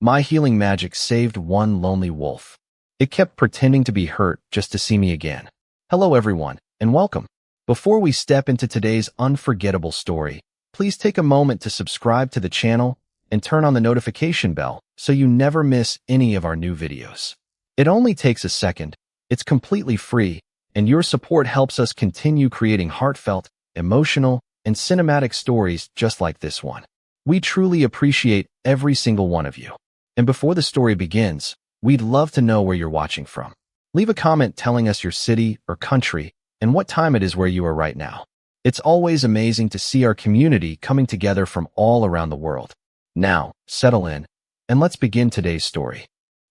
My healing magic saved one lonely wolf. It kept pretending to be hurt just to see me again. Hello everyone, and welcome. Before we step into today's unforgettable story, please take a moment to subscribe to the channel and turn on the notification bell so you never miss any of our new videos. It only takes a second, it's completely free, and your support helps us continue creating heartfelt, emotional, and cinematic stories just like this one. We truly appreciate every single one of you. And before the story begins, we'd love to know where you're watching from. Leave a comment telling us your city or country and what time it is where you are right now. It's always amazing to see our community coming together from all around the world. Now, settle in, and let's begin today's story.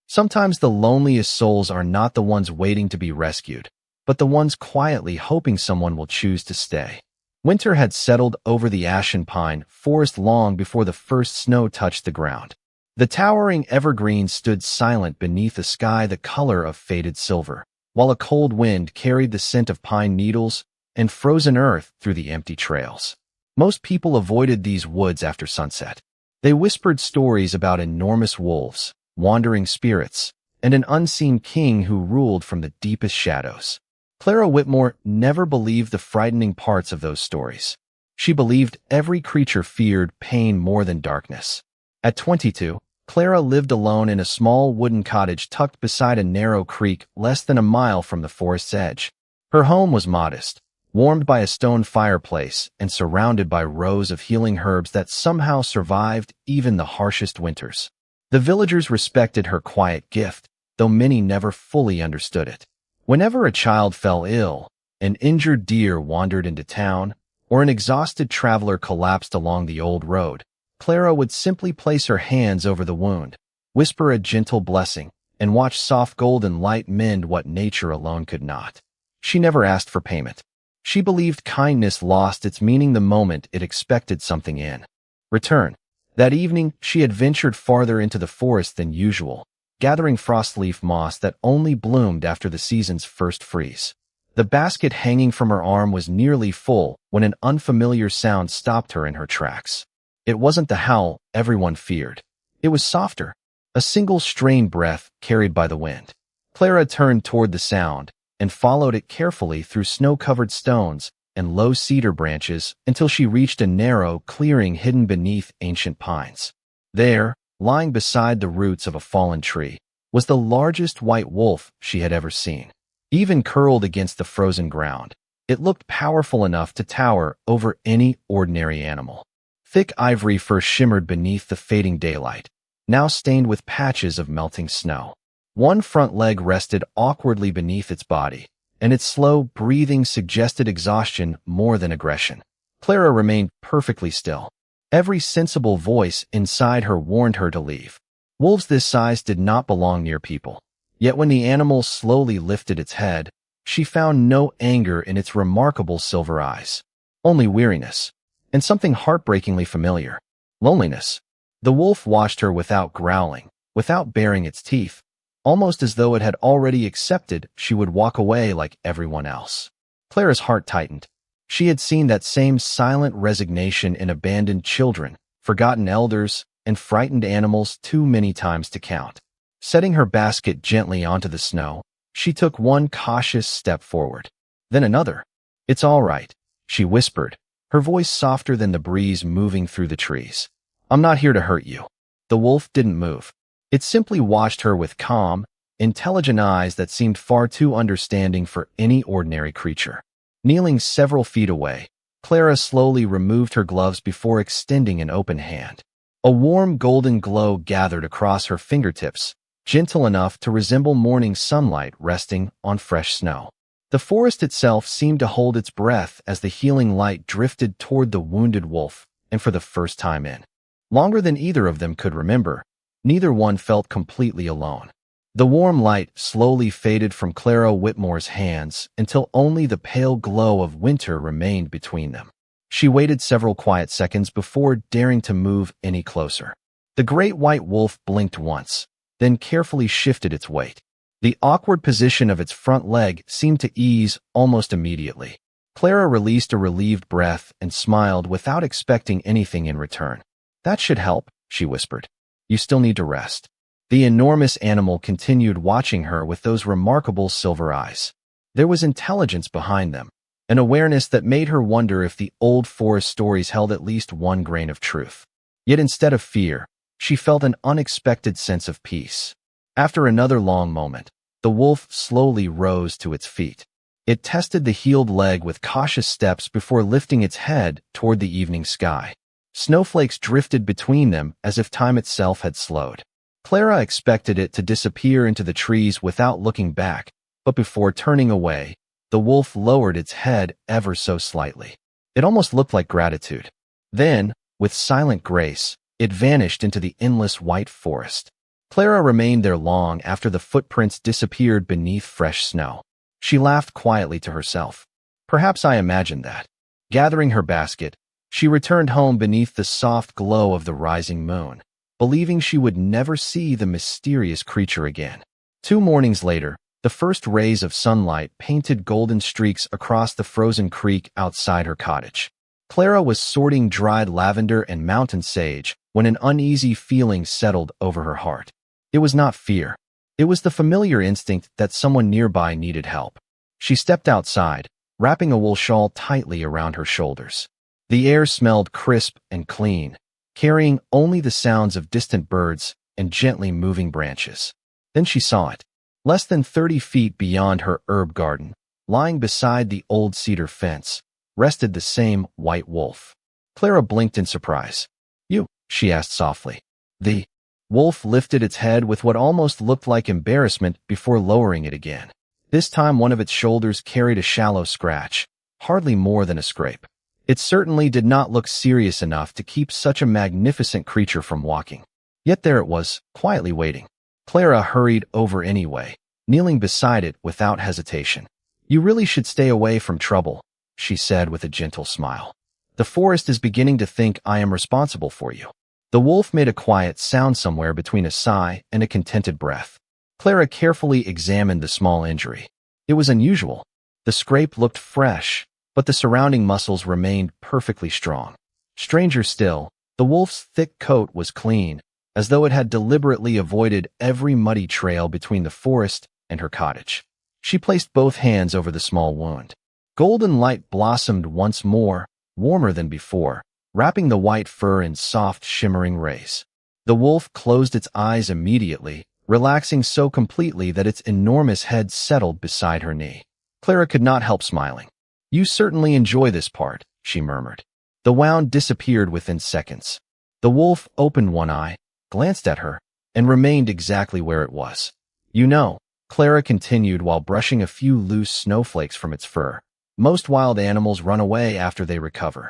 Sometimes the loneliest souls are not the ones waiting to be rescued, but the ones quietly hoping someone will choose to stay. Winter had settled over the ashen pine forest long before the first snow touched the ground. The towering evergreens stood silent beneath a sky the color of faded silver, while a cold wind carried the scent of pine needles and frozen earth through the empty trails. Most people avoided these woods after sunset. They whispered stories about enormous wolves, wandering spirits, and an unseen king who ruled from the deepest shadows. Clara Whitmore never believed the frightening parts of those stories. She believed every creature feared pain more than darkness. At 22, Clara lived alone in a small wooden cottage tucked beside a narrow creek less than a mile from the forest's edge. Her home was modest, warmed by a stone fireplace and surrounded by rows of healing herbs that somehow survived even the harshest winters. The villagers respected her quiet gift, though many never fully understood it. Whenever a child fell ill, an injured deer wandered into town, or an exhausted traveler collapsed along the old road, Clara would simply place her hands over the wound, whisper a gentle blessing, and watch soft golden light mend what nature alone could not. She never asked for payment. She believed kindness lost its meaning the moment it expected something in return. That evening, she had ventured farther into the forest than usual, gathering frostleaf moss that only bloomed after the season's first freeze. The basket hanging from her arm was nearly full when an unfamiliar sound stopped her in her tracks. It wasn't the howl everyone feared. It was softer, a single strained breath carried by the wind. Clara turned toward the sound and followed it carefully through snow-covered stones and low cedar branches until she reached a narrow clearing hidden beneath ancient pines. There, lying beside the roots of a fallen tree, was the largest white wolf she had ever seen. Even curled against the frozen ground, it looked powerful enough to tower over any ordinary animal. Thick ivory fur shimmered beneath the fading daylight, now stained with patches of melting snow. One front leg rested awkwardly beneath its body, and its slow breathing suggested exhaustion more than aggression. Clara remained perfectly still. Every sensible voice inside her warned her to leave. Wolves this size did not belong near people. Yet when the animal slowly lifted its head, she found no anger in its remarkable silver eyes. Only weariness. And something heartbreakingly familiar. Loneliness. The wolf watched her without growling, without baring its teeth, almost as though it had already accepted she would walk away like everyone else. Clara's heart tightened. She had seen that same silent resignation in abandoned children, forgotten elders, and frightened animals too many times to count. Setting her basket gently onto the snow, she took one cautious step forward. Then another. "It's all right," she whispered, her voice softer than the breeze moving through the trees. "I'm not here to hurt you." The wolf didn't move. It simply watched her with calm, intelligent eyes that seemed far too understanding for any ordinary creature. Kneeling several feet away, Clara slowly removed her gloves before extending an open hand. A warm golden glow gathered across her fingertips, gentle enough to resemble morning sunlight resting on fresh snow. The forest itself seemed to hold its breath as the healing light drifted toward the wounded wolf, and for the first time in longer than either of them could remember, neither one felt completely alone. The warm light slowly faded from Clara Whitmore's hands until only the pale glow of winter remained between them. She waited several quiet seconds before daring to move any closer. The great white wolf blinked once, then carefully shifted its weight. The awkward position of its front leg seemed to ease almost immediately. Clara released a relieved breath and smiled without expecting anything in return. "That should help," she whispered. You still need to rest." The enormous animal continued watching her with those remarkable silver eyes. There was intelligence behind them, an awareness that made her wonder if the old forest stories held at least one grain of truth. Yet instead of fear, she felt an unexpected sense of peace. After another long moment, the wolf slowly rose to its feet. It tested the healed leg with cautious steps before lifting its head toward the evening sky. Snowflakes drifted between them as if time itself had slowed. Clara expected it to disappear into the trees without looking back, but before turning away, the wolf lowered its head ever so slightly. It almost looked like gratitude. Then, with silent grace, it vanished into the endless white forest. Clara remained there long after the footprints disappeared beneath fresh snow. She laughed quietly to herself. Perhaps I imagined that. Gathering her basket, she returned home beneath the soft glow of the rising moon, believing she would never see the mysterious creature again. 2 mornings later, the first rays of sunlight painted golden streaks across the frozen creek outside her cottage. Clara was sorting dried lavender and mountain sage when an uneasy feeling settled over her heart. It was not fear. It was the familiar instinct that someone nearby needed help. She stepped outside, wrapping a wool shawl tightly around her shoulders. The air smelled crisp and clean, carrying only the sounds of distant birds and gently moving branches. Then she saw it. Less than 30 feet beyond her herb garden, lying beside the old cedar fence, rested the same white wolf. Clara blinked in surprise. "You?" she asked softly. The wolf lifted its head with what almost looked like embarrassment before lowering it again. This time one of its shoulders carried a shallow scratch, hardly more than a scrape. It certainly did not look serious enough to keep such a magnificent creature from walking. Yet there it was, quietly waiting. Clara hurried over anyway, kneeling beside it without hesitation. "You really should stay away from trouble," she said with a gentle smile. "The forest is beginning to think I am responsible for you." The wolf made a quiet sound somewhere between a sigh and a contented breath. Clara carefully examined the small injury. It was unusual. The scrape looked fresh, but the surrounding muscles remained perfectly strong. Stranger still, the wolf's thick coat was clean, as though it had deliberately avoided every muddy trail between the forest and her cottage. She placed both hands over the small wound. Golden light blossomed once more, warmer than before, wrapping the white fur in soft, shimmering rays. The wolf closed its eyes immediately, relaxing so completely that its enormous head settled beside her knee. Clara could not help smiling. "You certainly enjoy this part," she murmured. The wound disappeared within seconds. The wolf opened one eye, glanced at her, and remained exactly where it was. "You know," Clara continued while brushing a few loose snowflakes from its fur, "most wild animals run away after they recover."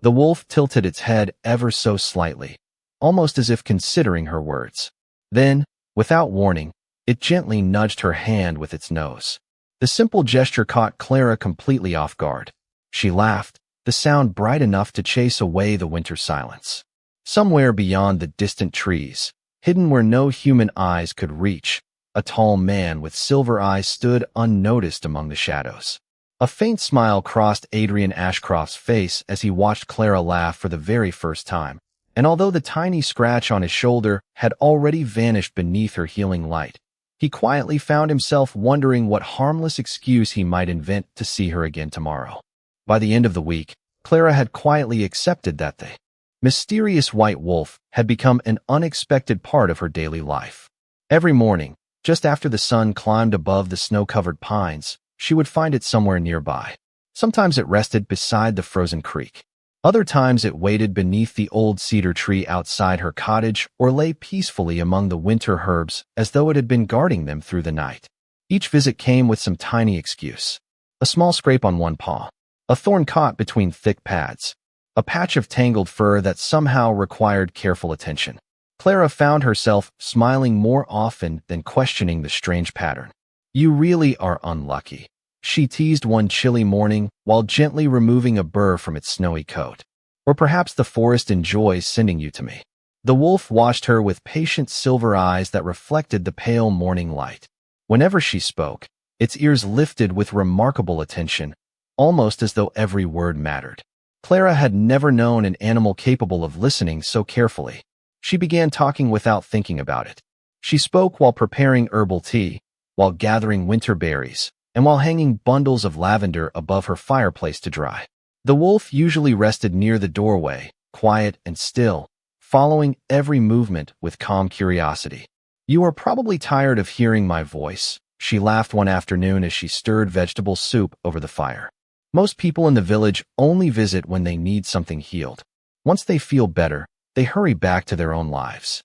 The wolf tilted its head ever so slightly, almost as if considering her words. Then, without warning, it gently nudged her hand with its nose. The simple gesture caught Clara completely off guard. She laughed, the sound bright enough to chase away the winter silence. Somewhere beyond the distant trees, hidden where no human eyes could reach, a tall man with silver eyes stood unnoticed among the shadows. A faint smile crossed Adrian Ashcroft's face as he watched Clara laugh for the very first time, and although the tiny scratch on his shoulder had already vanished beneath her healing light, he quietly found himself wondering what harmless excuse he might invent to see her again tomorrow. By the end of the week, Clara had quietly accepted that the mysterious white wolf had become an unexpected part of her daily life. Every morning, just after the sun climbed above the snow-covered pines, she would find it somewhere nearby. Sometimes it rested beside the frozen creek. Other times it waited beneath the old cedar tree outside her cottage or lay peacefully among the winter herbs as though it had been guarding them through the night. Each visit came with some tiny excuse. A small scrape on one paw, a thorn caught between thick pads, a patch of tangled fur that somehow required careful attention. Clara found herself smiling more often than questioning the strange pattern. "You really are unlucky," she teased one chilly morning while gently removing a burr from its snowy coat. "Or perhaps the forest enjoys sending you to me." The wolf watched her with patient silver eyes that reflected the pale morning light. Whenever she spoke, its ears lifted with remarkable attention, almost as though every word mattered. Clara had never known an animal capable of listening so carefully. She began talking without thinking about it. She spoke while preparing herbal tea, while gathering winter berries, and while hanging bundles of lavender above her fireplace to dry. The wolf usually rested near the doorway, quiet and still, following every movement with calm curiosity. "You are probably tired of hearing my voice," she laughed one afternoon as she stirred vegetable soup over the fire. "Most people in the village only visit when they need something healed. Once they feel better, they hurry back to their own lives."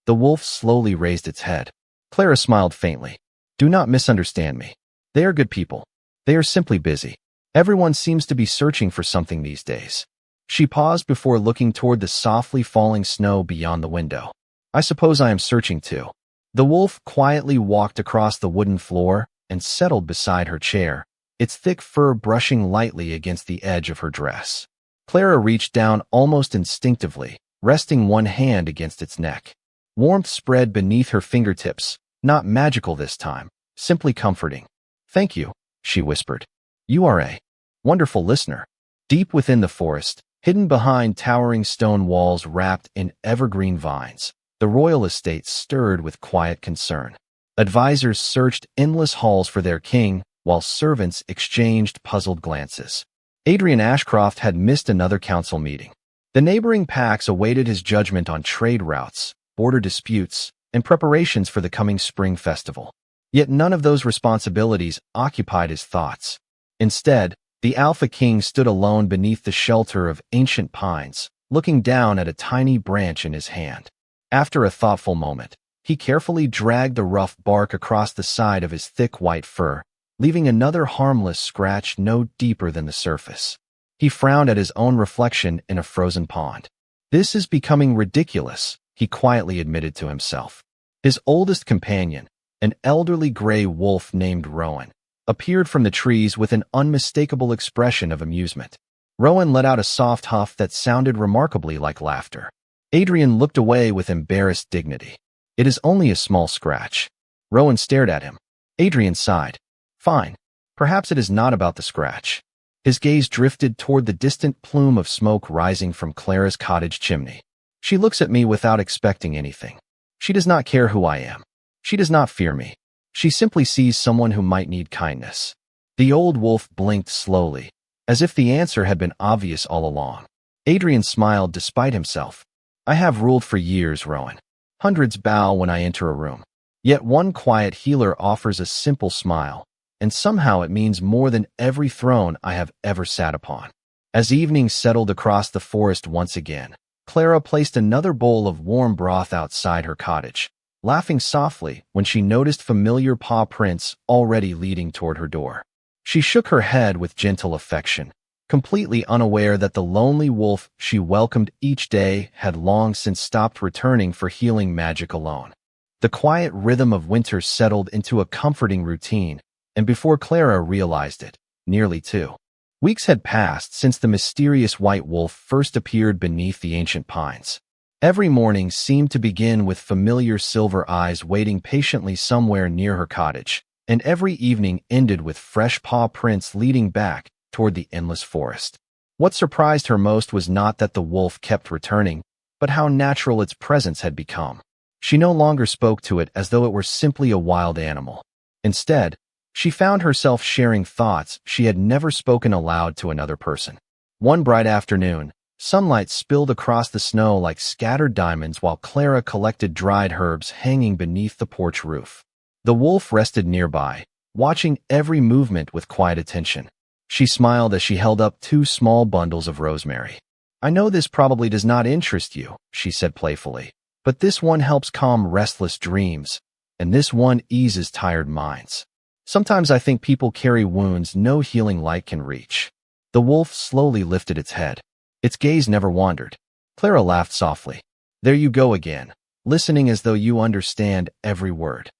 The wolf slowly raised its head. Clara smiled faintly. "Do not misunderstand me. They are good people. They are simply busy. Everyone seems to be searching for something these days." She paused before looking toward the softly falling snow beyond the window. "I suppose I am searching too." The wolf quietly walked across the wooden floor and settled beside her chair, its thick fur brushing lightly against the edge of her dress. Clara reached down almost instinctively, resting one hand against its neck. Warmth spread beneath her fingertips, not magical this time, simply comforting. "Thank you," she whispered. "You are a wonderful listener." Deep within the forest, hidden behind towering stone walls wrapped in evergreen vines, the royal estate stirred with quiet concern. Advisors searched endless halls for their king, while servants exchanged puzzled glances. Adrian Ashcroft had missed another council meeting. The neighboring packs awaited his judgment on trade routes, border disputes, and preparations for the coming spring festival. Yet none of those responsibilities occupied his thoughts. Instead, the Alpha King stood alone beneath the shelter of ancient pines, looking down at a tiny branch in his hand. After a thoughtful moment, he carefully dragged the rough bark across the side of his thick white fur, leaving another harmless scratch no deeper than the surface. He frowned at his own reflection in a frozen pond. "This is becoming ridiculous," he quietly admitted to himself. His oldest companion, an elderly gray wolf named Rowan, appeared from the trees with an unmistakable expression of amusement. Rowan let out a soft huff that sounded remarkably like laughter. Adrian looked away with embarrassed dignity. "It is only a small scratch." Rowan stared at him. Adrian sighed. "Fine. Perhaps it is not about the scratch." His gaze drifted toward the distant plume of smoke rising from Clara's cottage chimney. "She looks at me without expecting anything. She does not care who I am. She does not fear me. She simply sees someone who might need kindness." The old wolf blinked slowly, as if the answer had been obvious all along. Adrian smiled despite himself. "I have ruled for years, Rowan. Hundreds bow when I enter a room. Yet one quiet healer offers a simple smile, and somehow it means more than every throne I have ever sat upon." As evening settled across the forest once again, Clara placed another bowl of warm broth outside her cottage, laughing softly when she noticed familiar paw prints already leading toward her door. She shook her head with gentle affection, completely unaware that the lonely wolf she welcomed each day had long since stopped returning for healing magic alone. The quiet rhythm of winter settled into a comforting routine, and before Clara realized it, nearly 2 weeks had passed since the mysterious white wolf first appeared beneath the ancient pines. Every morning seemed to begin with familiar silver eyes waiting patiently somewhere near her cottage, and every evening ended with fresh paw prints leading back toward the endless forest. What surprised her most was not that the wolf kept returning, but how natural its presence had become. She no longer spoke to it as though it were simply a wild animal. Instead, she found herself sharing thoughts she had never spoken aloud to another person. One bright afternoon, sunlight spilled across the snow like scattered diamonds while Clara collected dried herbs hanging beneath the porch roof. The wolf rested nearby, watching every movement with quiet attention. She smiled as she held up 2 small bundles of rosemary. "I know this probably does not interest you," she said playfully, "but this one helps calm restless dreams, and this one eases tired minds. Sometimes I think people carry wounds no healing light can reach." The wolf slowly lifted its head. Its gaze never wandered. Clara laughed softly. "There you go again, listening as though you understand every word."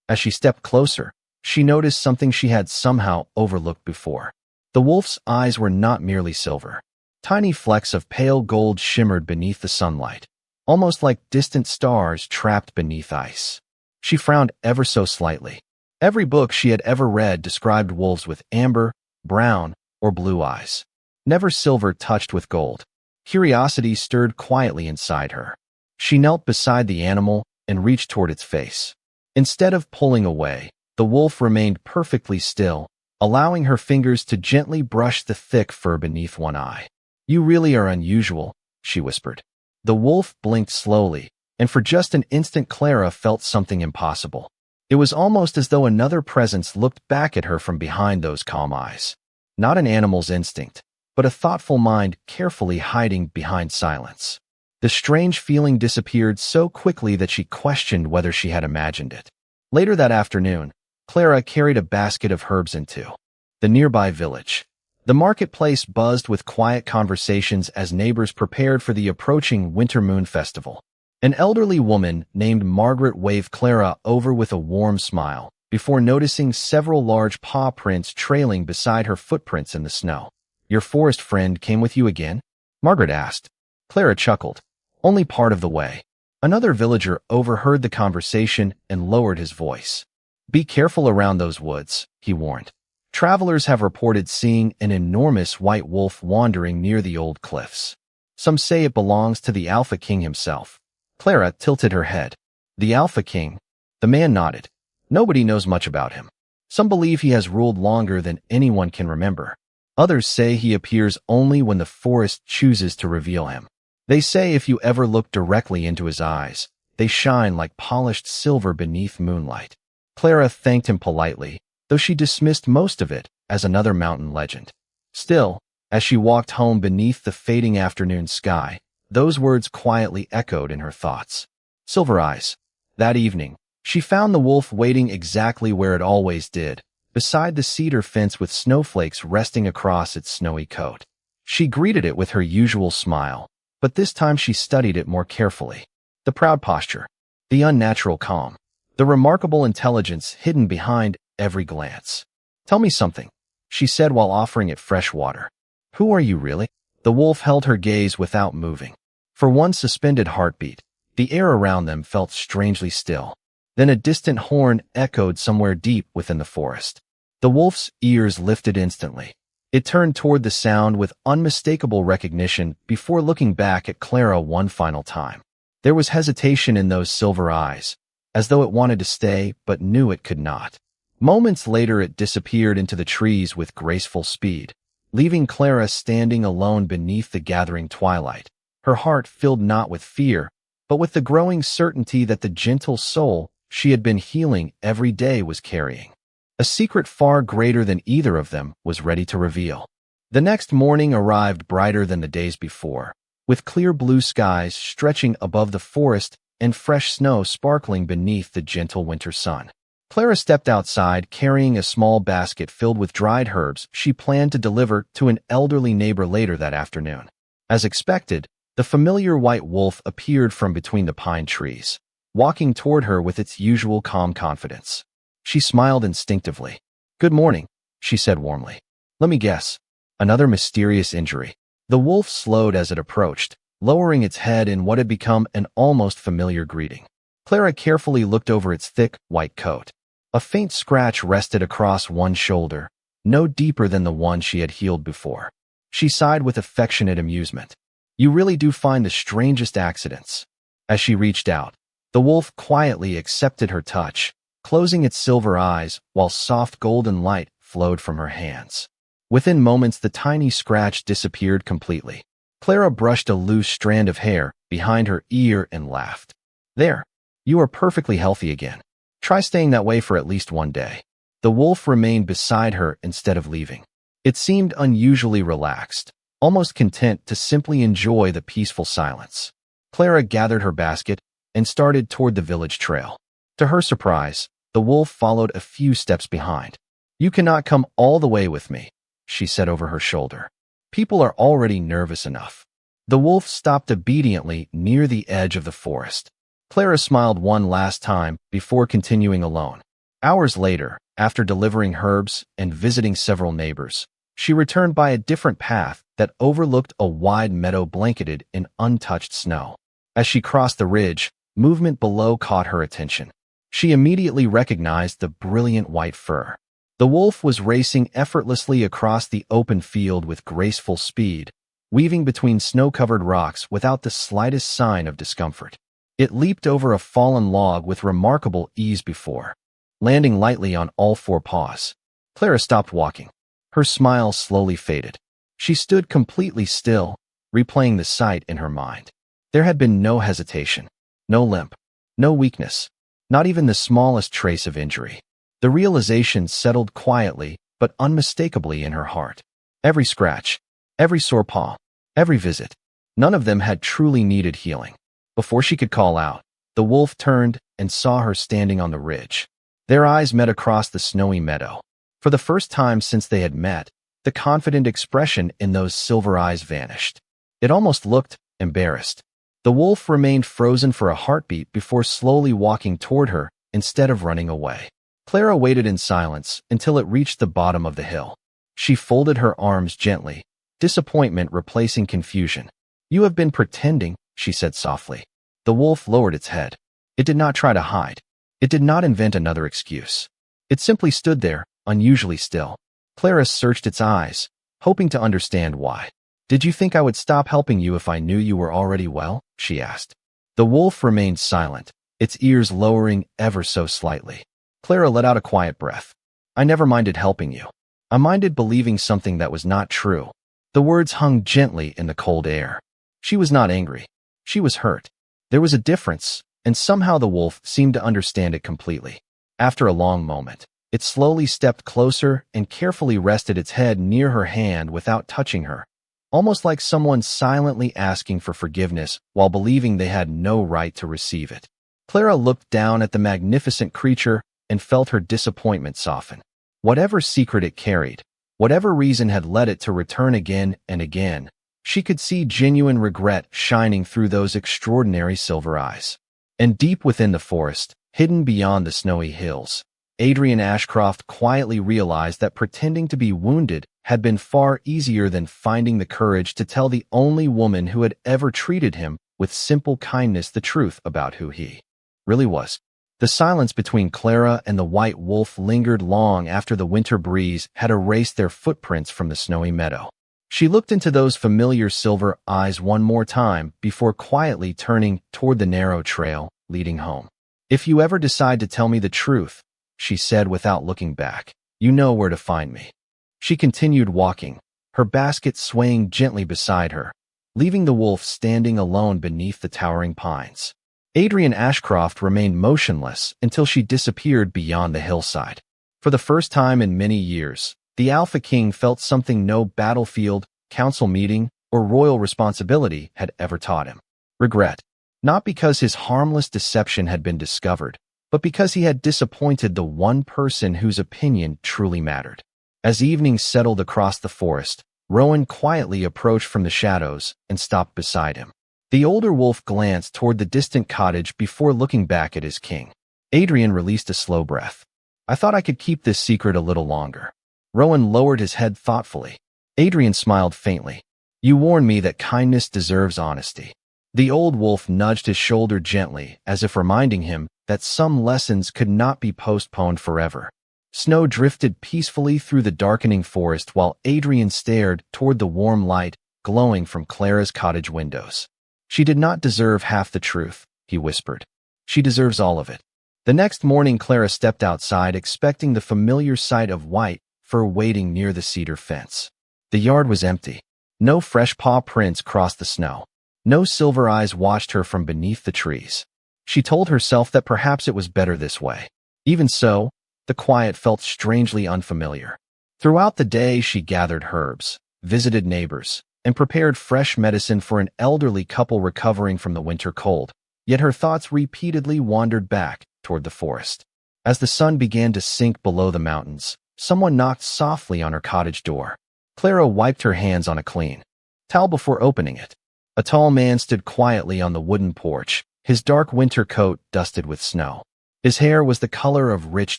As she stepped closer, she noticed something she had somehow overlooked before. The wolf's eyes were not merely silver. Tiny flecks of pale gold shimmered beneath the sunlight, almost like distant stars trapped beneath ice. She frowned ever so slightly. Every book she had ever read described wolves with amber, brown, or blue eyes, never silver touched with gold. Curiosity stirred quietly inside her. She knelt beside the animal and reached toward its face. Instead of pulling away, the wolf remained perfectly still, allowing her fingers to gently brush the thick fur beneath one eye. "You really are unusual," she whispered. The wolf blinked slowly, and for just an instant Clara felt something impossible. It was almost as though another presence looked back at her from behind those calm eyes. Not an animal's instinct, but a thoughtful mind carefully hiding behind silence. The strange feeling disappeared so quickly that she questioned whether she had imagined it. Later that afternoon, Clara carried a basket of herbs into the nearby village. The marketplace buzzed with quiet conversations as neighbors prepared for the approaching Winter Moon Festival. An elderly woman named Margaret waved Clara over with a warm smile, before noticing several large paw prints trailing beside her footprints in the snow. "Your forest friend came with you again?" Margaret asked. Clara chuckled. "Only part of the way." Another villager overheard the conversation and lowered his voice. "Be careful around those woods," he warned. "Travelers have reported seeing an enormous white wolf wandering near the old cliffs. Some say it belongs to the Alpha King himself." Clara tilted her head. "The Alpha King?" The man nodded. "Nobody knows much about him. Some believe he has ruled longer than anyone can remember. Others say he appears only when the forest chooses to reveal him. They say if you ever look directly into his eyes, they shine like polished silver beneath moonlight." Clara thanked him politely, though she dismissed most of it as another mountain legend. Still, as she walked home beneath the fading afternoon sky, those words quietly echoed in her thoughts. Silver Eyes. That evening, she found the wolf waiting exactly where it always did, beside the cedar fence with snowflakes resting across its snowy coat. She greeted it with her usual smile, but this time she studied it more carefully. The proud posture, the unnatural calm, the remarkable intelligence hidden behind every glance. "Tell me something," she said while offering it fresh water. "Who are you really?" The wolf held her gaze without moving. For one suspended heartbeat, the air around them felt strangely still. Then a distant horn echoed somewhere deep within the forest. The wolf's ears lifted instantly. It turned toward the sound with unmistakable recognition before looking back at Clara one final time. There was hesitation in those silver eyes, as though it wanted to stay but knew it could not. Moments later it disappeared into the trees with graceful speed, leaving Clara standing alone beneath the gathering twilight, her heart filled not with fear, but with the growing certainty that the gentle soul she had been healing every day was carrying a secret far greater than either of them was ready to reveal. The next morning arrived brighter than the days before, with clear blue skies stretching above the forest and fresh snow sparkling beneath the gentle winter sun. Clara stepped outside carrying a small basket filled with dried herbs she planned to deliver to an elderly neighbor later that afternoon. As expected, the familiar white wolf appeared from between the pine trees, walking toward her with its usual calm confidence. She smiled instinctively. "Good morning," she said warmly. "Let me guess. Another mysterious injury." The wolf slowed as it approached, lowering its head in what had become an almost familiar greeting. Clara carefully looked over its thick, white coat. A faint scratch rested across one shoulder, no deeper than the one she had healed before. She sighed with affectionate amusement. "You really do find the strangest accidents." As she reached out, the wolf quietly accepted her touch, closing its silver eyes while soft golden light flowed from her hands. Within moments, the tiny scratch disappeared completely. Clara brushed a loose strand of hair behind her ear and laughed. "There, you are perfectly healthy again. Try staying that way for at least one day." The wolf remained beside her instead of leaving. It seemed unusually relaxed, almost content to simply enjoy the peaceful silence. Clara gathered her basket and started toward the village trail. To her surprise, the wolf followed a few steps behind. "You cannot come all the way with me," she said over her shoulder. "People are already nervous enough." The wolf stopped obediently near the edge of the forest. Clara smiled one last time before continuing alone. Hours later, after delivering herbs and visiting several neighbors, she returned by a different path that overlooked a wide meadow blanketed in untouched snow. As she crossed the ridge, movement below caught her attention. She immediately recognized the brilliant white fur. The wolf was racing effortlessly across the open field with graceful speed, weaving between snow-covered rocks without the slightest sign of discomfort. It leaped over a fallen log with remarkable ease before, landing lightly on all four paws. Clara stopped walking. Her smile slowly faded. She stood completely still, replaying the sight in her mind. There had been no hesitation, no limp, no weakness, not even the smallest trace of injury. The realization settled quietly but unmistakably in her heart. Every scratch, every sore paw, every visit, none of them had truly needed healing. Before she could call out, the wolf turned and saw her standing on the ridge. Their eyes met across the snowy meadow. For the first time since they had met, the confident expression in those silver eyes vanished. It almost looked embarrassed. The wolf remained frozen for a heartbeat before slowly walking toward her instead of running away. Clara waited in silence until it reached the bottom of the hill. She folded her arms gently, disappointment replacing confusion. "You have been pretending," she said softly. The wolf lowered its head. It did not try to hide. It did not invent another excuse. It simply stood there, unusually still. Clara searched its eyes, hoping to understand why. "Did you think I would stop helping you if I knew you were already well?" she asked. The wolf remained silent, its ears lowering ever so slightly. Clara let out a quiet breath. "I never minded helping you. I minded believing something that was not true." The words hung gently in the cold air. She was not angry. She was hurt. There was a difference, and somehow the wolf seemed to understand it completely. After a long moment, it slowly stepped closer and carefully rested its head near her hand without touching her, almost like someone silently asking for forgiveness while believing they had no right to receive it. Clara looked down at the magnificent creature and felt her disappointment soften. Whatever secret it carried, whatever reason had led it to return again and again, she could see genuine regret shining through those extraordinary silver eyes. And deep within the forest, hidden beyond the snowy hills, Adrian Ashcroft quietly realized that pretending to be wounded had been far easier than finding the courage to tell the only woman who had ever treated him with simple kindness the truth about who he really was. The silence between Clara and the white wolf lingered long after the winter breeze had erased their footprints from the snowy meadow. She looked into those familiar silver eyes one more time before quietly turning toward the narrow trail leading home. "If you ever decide to tell me the truth," she said without looking back, "you know where to find me." She continued walking, her basket swaying gently beside her, leaving the wolf standing alone beneath the towering pines. Adrian Ashcroft remained motionless until she disappeared beyond the hillside. For the first time in many years, the Alpha King felt something no battlefield, council meeting, or royal responsibility had ever taught him. Regret. Not because his harmless deception had been discovered, but because he had disappointed the one person whose opinion truly mattered. As evening settled across the forest, Rowan quietly approached from the shadows and stopped beside him. The older wolf glanced toward the distant cottage before looking back at his king. Adrian released a slow breath. "I thought I could keep this secret a little longer." Rowan lowered his head thoughtfully. Adrian smiled faintly. "You warned me that kindness deserves honesty." The old wolf nudged his shoulder gently, as if reminding him that some lessons could not be postponed forever. Snow drifted peacefully through the darkening forest while Adrian stared toward the warm light glowing from Clara's cottage windows. "She did not deserve half the truth," he whispered. "She deserves all of it." The next morning, Clara stepped outside expecting the familiar sight of white fur waiting near the cedar fence. The yard was empty. No fresh paw prints crossed the snow. No silver eyes watched her from beneath the trees. She told herself that perhaps it was better this way. Even so, the quiet felt strangely unfamiliar. Throughout the day, she gathered herbs, visited neighbors, and prepared fresh medicine for an elderly couple recovering from the winter cold. Yet her thoughts repeatedly wandered back toward the forest. As the sun began to sink below the mountains, someone knocked softly on her cottage door. Clara wiped her hands on a clean towel before opening it. A tall man stood quietly on the wooden porch, his dark winter coat dusted with snow. His hair was the color of rich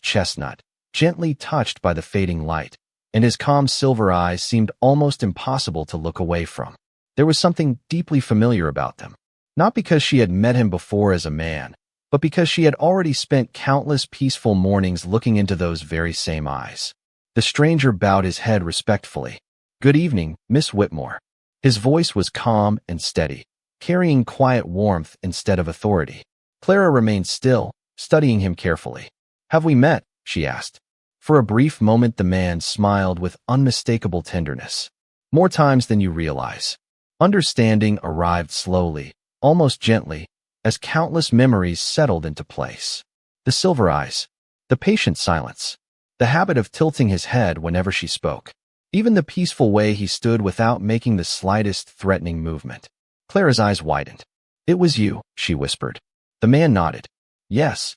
chestnut, gently touched by the fading light, and his calm silver eyes seemed almost impossible to look away from. There was something deeply familiar about them, not because she had met him before as a man, but because she had already spent countless peaceful mornings looking into those very same eyes. The stranger bowed his head respectfully. "Good evening, Miss Whitmore." His voice was calm and steady, carrying quiet warmth instead of authority. Clara remained still, studying him carefully. "Have we met?" she asked. For a brief moment the man smiled with unmistakable tenderness. "More times than you realize." Understanding arrived slowly, almost gently, as countless memories settled into place. The silver eyes, the patient silence, the habit of tilting his head whenever she spoke, even the peaceful way he stood without making the slightest threatening movement. Clara's eyes widened. "It was you," she whispered. The man nodded. "Yes."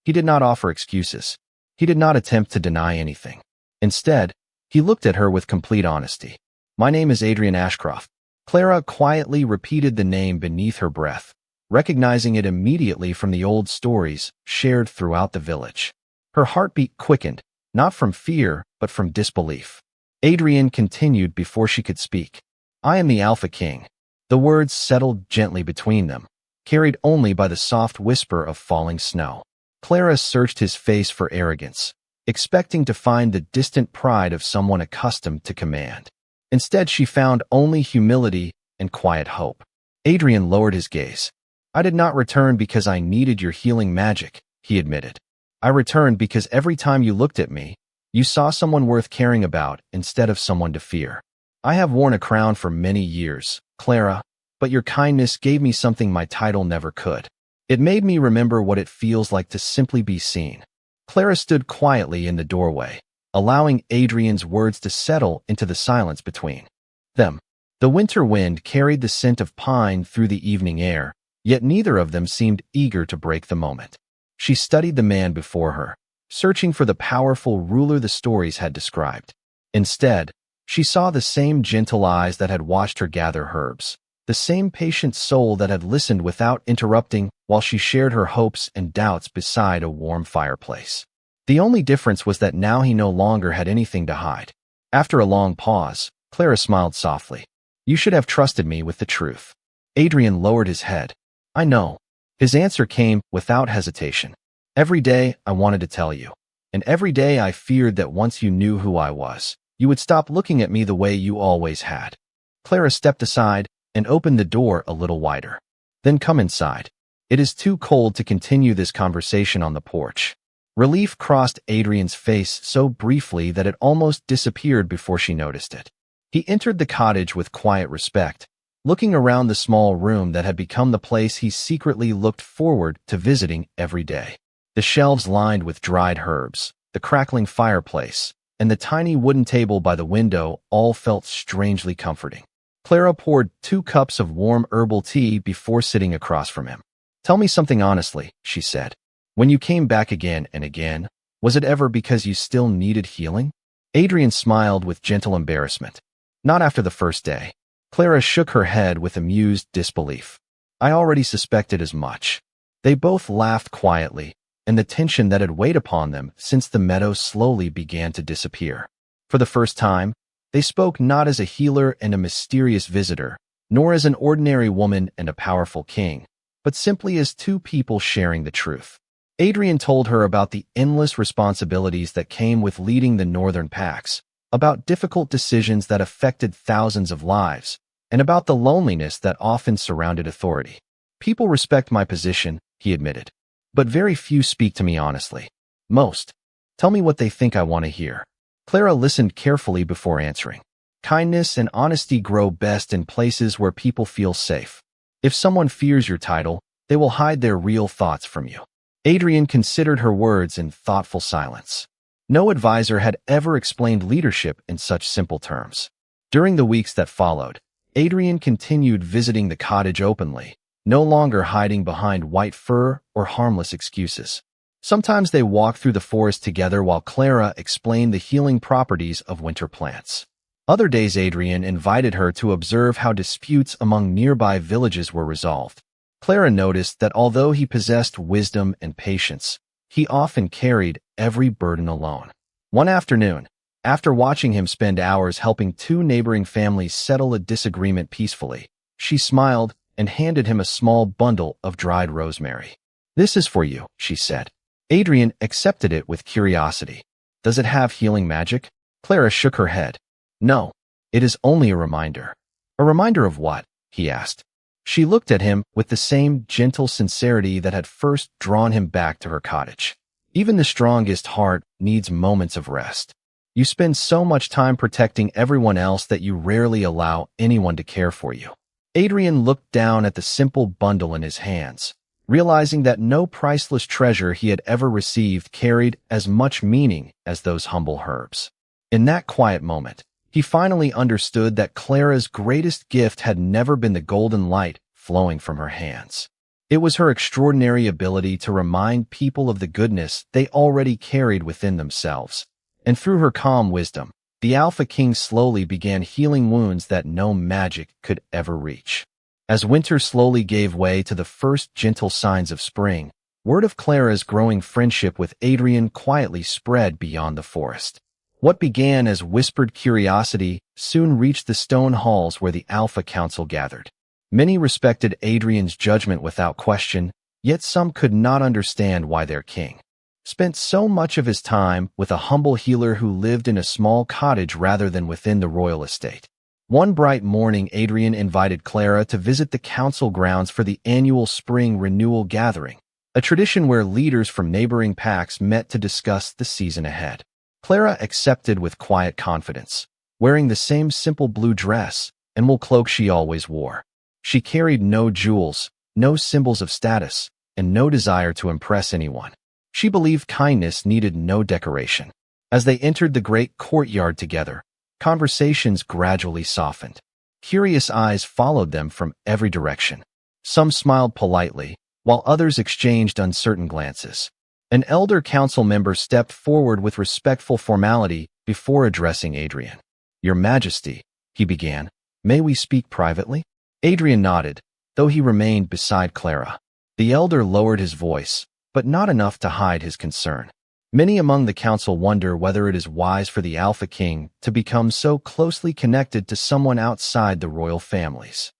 He did not offer excuses. He did not attempt to deny anything. Instead, he looked at her with complete honesty. "My name is Adrian Ashcroft." Clara quietly repeated the name beneath her breath, recognizing it immediately from the old stories shared throughout the village. Her heartbeat quickened, not from fear, but from disbelief. Adrian continued before she could speak. "I am the Alpha King." The words settled gently between them, carried only by the soft whisper of falling snow. Clara searched his face for arrogance, expecting to find the distant pride of someone accustomed to command. Instead, she found only humility and quiet hope. Adrian lowered his gaze. "I did not return because I needed your healing magic," he admitted. "I returned because every time you looked at me, you saw someone worth caring about instead of someone to fear. I have worn a crown for many years, Clara, but your kindness gave me something my title never could. It made me remember what it feels like to simply be seen." Clara stood quietly in the doorway, allowing Adrian's words to settle into the silence between them. The winter wind carried the scent of pine through the evening air, yet neither of them seemed eager to break the moment. She studied the man before her, searching for the powerful ruler the stories had described. Instead, she saw the same gentle eyes that had watched her gather herbs, the same patient soul that had listened without interrupting while she shared her hopes and doubts beside a warm fireplace. The only difference was that now he no longer had anything to hide. After a long pause, Clara smiled softly. "You should have trusted me with the truth." Adrian lowered his head. "I know." His answer came without hesitation. "Every day I wanted to tell you, and every day I feared that once you knew who I was, you would stop looking at me the way you always had." Clara stepped aside and opened the door a little wider. "Then come inside. It is too cold to continue this conversation on the porch." Relief crossed Adrian's face so briefly that it almost disappeared before she noticed it. He entered the cottage with quiet respect, looking around the small room that had become the place he secretly looked forward to visiting every day. The shelves lined with dried herbs, the crackling fireplace, and the tiny wooden table by the window all felt strangely comforting. Clara poured 2 cups of warm herbal tea before sitting across from him. "Tell me something honestly," she said. "When you came back again and again, was it ever because you still needed healing?" Adrian smiled with gentle embarrassment. "Not after the first day." Clara shook her head with amused disbelief. "I already suspected as much." They both laughed quietly, and the tension that had weighed upon them since the meadow slowly began to disappear. For the first time, they spoke not as a healer and a mysterious visitor, nor as an ordinary woman and a powerful king, but simply as 2 people sharing the truth. Adrian told her about the endless responsibilities that came with leading the northern packs, about difficult decisions that affected thousands of lives, and about the loneliness that often surrounded authority. "People respect my position," he admitted, "but very few speak to me honestly. Most tell me what they think I want to hear." Clara listened carefully before answering. "Kindness and honesty grow best in places where people feel safe. If someone fears your title, they will hide their real thoughts from you." Adrian considered her words in thoughtful silence. No advisor had ever explained leadership in such simple terms. During the weeks that followed, Adrian continued visiting the cottage openly, no longer hiding behind white fur or harmless excuses. Sometimes they walked through the forest together while Clara explained the healing properties of winter plants. Other days Adrian invited her to observe how disputes among nearby villages were resolved. Clara noticed that although he possessed wisdom and patience, he often carried every burden alone. One afternoon, after watching him spend hours helping 2 neighboring families settle a disagreement peacefully, she smiled and handed him a small bundle of dried rosemary. "This is for you," she said. Adrian accepted it with curiosity. "Does it have healing magic?" Clara shook her head. "No, it is only a reminder." "A reminder of what?" he asked. She looked at him with the same gentle sincerity that had first drawn him back to her cottage. Even the strongest heart needs moments of rest. You spend so much time protecting everyone else that you rarely allow anyone to care for you. Adrian looked down at the simple bundle in his hands, realizing that no priceless treasure he had ever received carried as much meaning as those humble herbs. In that quiet moment, he finally understood that Clara's greatest gift had never been the golden light flowing from her hands. It was her extraordinary ability to remind people of the goodness they already carried within themselves. And through her calm wisdom, the Alpha King slowly began healing wounds that no magic could ever reach. As winter slowly gave way to the first gentle signs of spring, word of Clara's growing friendship with Adrian quietly spread beyond the forest. What began as whispered curiosity soon reached the stone halls where the Alpha Council gathered. Many respected Adrian's judgment without question, yet some could not understand why their king spent so much of his time with a humble healer who lived in a small cottage rather than within the royal estate. One bright morning, Adrian invited Clara to visit the council grounds for the annual spring renewal gathering, a tradition where leaders from neighboring packs met to discuss the season ahead. Clara accepted with quiet confidence, wearing the same simple blue dress and wool cloak she always wore. She carried no jewels, no symbols of status, and no desire to impress anyone. She believed kindness needed no decoration. As they entered the great courtyard together, conversations gradually softened. Curious eyes followed them from every direction. Some smiled politely, while others exchanged uncertain glances. An elder council member stepped forward with respectful formality before addressing Adrian. "Your Majesty," he began, "may we speak privately?" Adrian nodded, though he remained beside Clara. The elder lowered his voice, but not enough to hide his concern. Many among the council wonder whether it is wise for the Alpha King to become so closely connected to someone outside the royal families.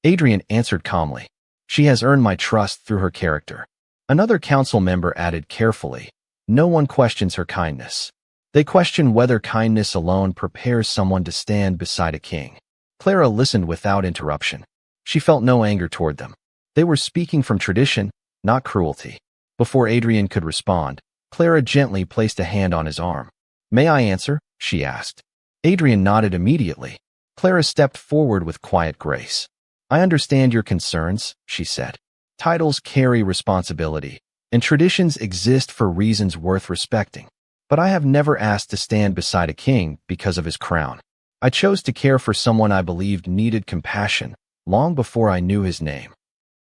Adrian answered calmly, "She has earned my trust through her character." Another council member added carefully, "No one questions her kindness. They question whether kindness alone prepares someone to stand beside a king." Clara listened without interruption. She felt no anger toward them. They were speaking from tradition, not cruelty. Before Adrian could respond, Clara gently placed a hand on his arm. "May I answer?" she asked. Adrian nodded immediately. Clara stepped forward with quiet grace. "I understand your concerns," she said. "Titles carry responsibility, and traditions exist for reasons worth respecting. But I have never asked to stand beside a king because of his crown. I chose to care for someone I believed needed compassion long before I knew his name."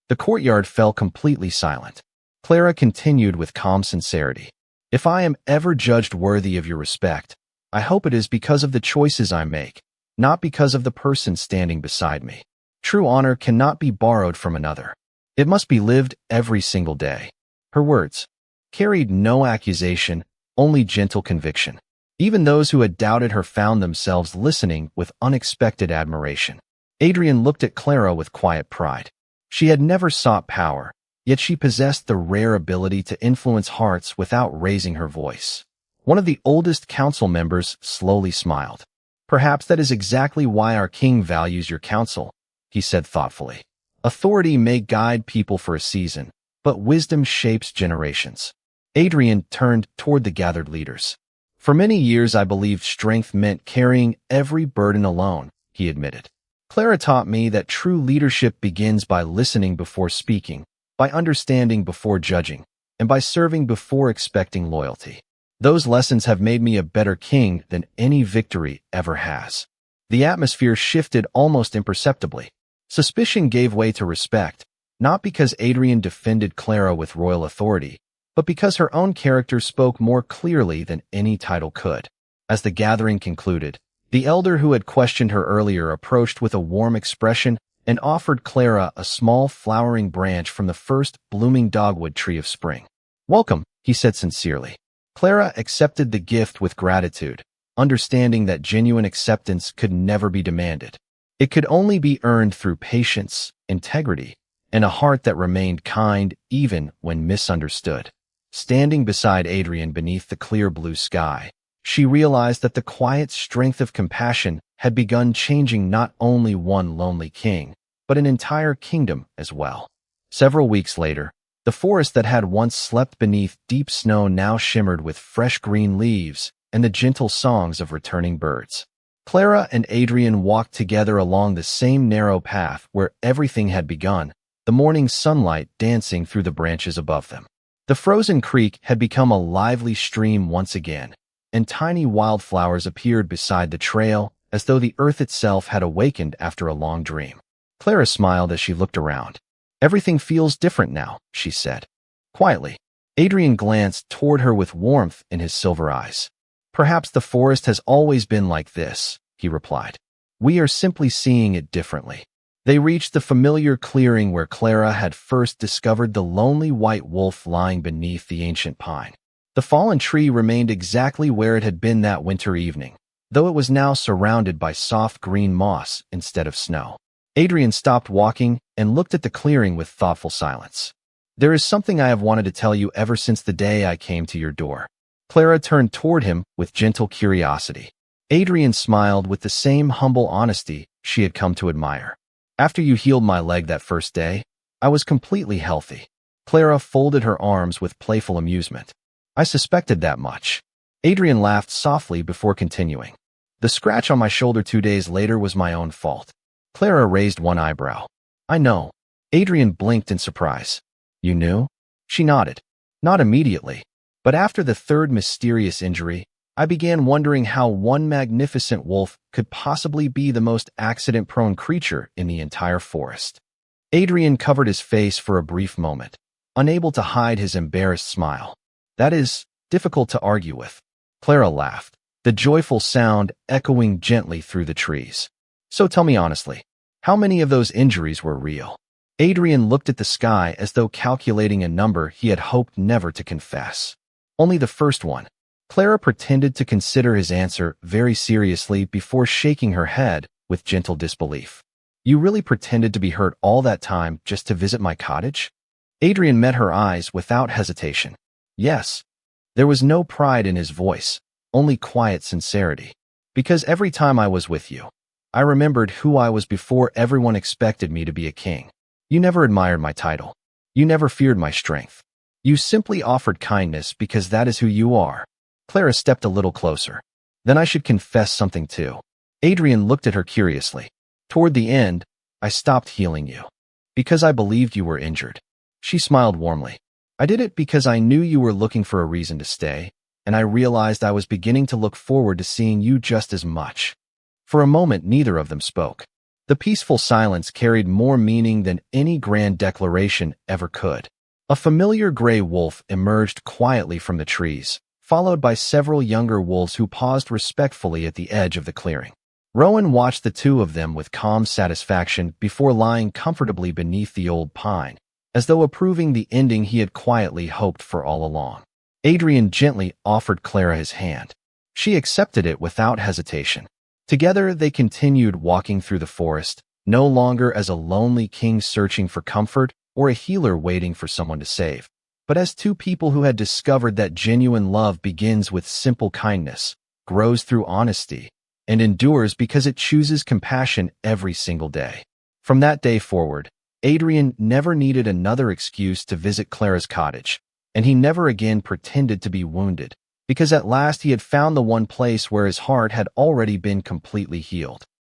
The courtyard fell completely silent. Clara continued with calm sincerity. "If I am ever judged worthy of your respect, I hope it is because of the choices I make, not because of the person standing beside me. True honor cannot be borrowed from another. It must be lived every single day." Her words carried no accusation, only gentle conviction. Even those who had doubted her found themselves listening with unexpected admiration. Adrian looked at Clara with quiet pride. She had never sought power, yet she possessed the rare ability to influence hearts without raising her voice. One of the oldest council members slowly smiled. "Perhaps that is exactly why our king values your counsel," he said thoughtfully. "Authority may guide people for a season, but wisdom shapes generations." Adrian turned toward the gathered leaders. "For many years I believed strength meant carrying every burden alone," he admitted. "Clara taught me that true leadership begins by listening before speaking, by understanding before judging, and by serving before expecting loyalty. Those lessons have made me a better king than any victory ever has." The atmosphere shifted almost imperceptibly. Suspicion gave way to respect, not because Adrian defended Clara with royal authority, but because her own character spoke more clearly than any title could. As the gathering concluded, the elder who had questioned her earlier approached with a warm expression and offered Clara a small flowering branch from the first blooming dogwood tree of spring. "Welcome," he said sincerely. Clara accepted the gift with gratitude, understanding that genuine acceptance could never be demanded. It could only be earned through patience, integrity, and a heart that remained kind even when misunderstood. Standing beside Adrian beneath the clear blue sky, she realized that the quiet strength of compassion had begun changing not only one lonely king, but an entire kingdom as well. Several weeks later, the forest that had once slept beneath deep snow now shimmered with fresh green leaves and the gentle songs of returning birds. Clara and Adrian walked together along the same narrow path where everything had begun, the morning sunlight dancing through the branches above them. The frozen creek had become a lively stream once again, and tiny wildflowers appeared beside the trail as though the earth itself had awakened after a long dream. Clara smiled as she looked around. "Everything feels different now," she said, quietly. Adrian glanced toward her with warmth in his silver eyes. "Perhaps the forest has always been like this," he replied. "We are simply seeing it differently." They reached the familiar clearing where Clara had first discovered the lonely white wolf lying beneath the ancient pine. The fallen tree remained exactly where it had been that winter evening, though it was now surrounded by soft green moss instead of snow. Adrian stopped walking and looked at the clearing with thoughtful silence. "There is something I have wanted to tell you ever since the day I came to your door." Clara turned toward him with gentle curiosity. Adrian smiled with the same humble honesty she had come to admire. "After you healed my leg that first day, I was completely healthy." Clara folded her arms with playful amusement. "I suspected that much." Adrian laughed softly before continuing. "The scratch on my shoulder 2 days later was my own fault." Clara raised one eyebrow. "I know." Adrian blinked in surprise. "You knew?" She nodded. "Not immediately. But after the third mysterious injury, I began wondering how one magnificent wolf could possibly be the most accident-prone creature in the entire forest." Adrian covered his face for a brief moment, unable to hide his embarrassed smile. "That is difficult to argue with." Clara laughed, the joyful sound echoing gently through the trees. "So tell me honestly, how many of those injuries were real?" Adrian looked at the sky as though calculating a number he had hoped never to confess. "Only the first one." Clara pretended to consider his answer very seriously before shaking her head with gentle disbelief. "You really pretended to be hurt all that time just to visit my cottage?" Adrian met her eyes without hesitation. "Yes." There was no pride in his voice, only quiet sincerity. "Because every time I was with you, I remembered who I was before everyone expected me to be a king. You never admired my title. You never feared my strength. You simply offered kindness because that is who you are." Clara stepped a little closer. "Then I should confess something too." Adrian looked at her curiously. "Toward the end, I stopped healing you. Because I believed you were injured." She smiled warmly. "I did it because I knew you were looking for a reason to stay, and I realized I was beginning to look forward to seeing you just as much." For a moment, neither of them spoke. The peaceful silence carried more meaning than any grand declaration ever could. A familiar gray wolf emerged quietly from the trees, followed by several younger wolves who paused respectfully at the edge of the clearing. Rowan watched the two of them with calm satisfaction before lying comfortably beneath the old pine, as though approving the ending he had quietly hoped for all along. Adrian gently offered Clara his hand. She accepted it without hesitation. Together they continued walking through the forest, no longer as a lonely king searching for comfort or a healer waiting for someone to save, but as two people who had discovered that genuine love begins with simple kindness, grows through honesty, and endures because it chooses compassion every single day. From that day forward, Adrian never needed another excuse to visit Clara's cottage, and he never again pretended to be wounded, because at last he had found the one place where his heart had already been completely healed.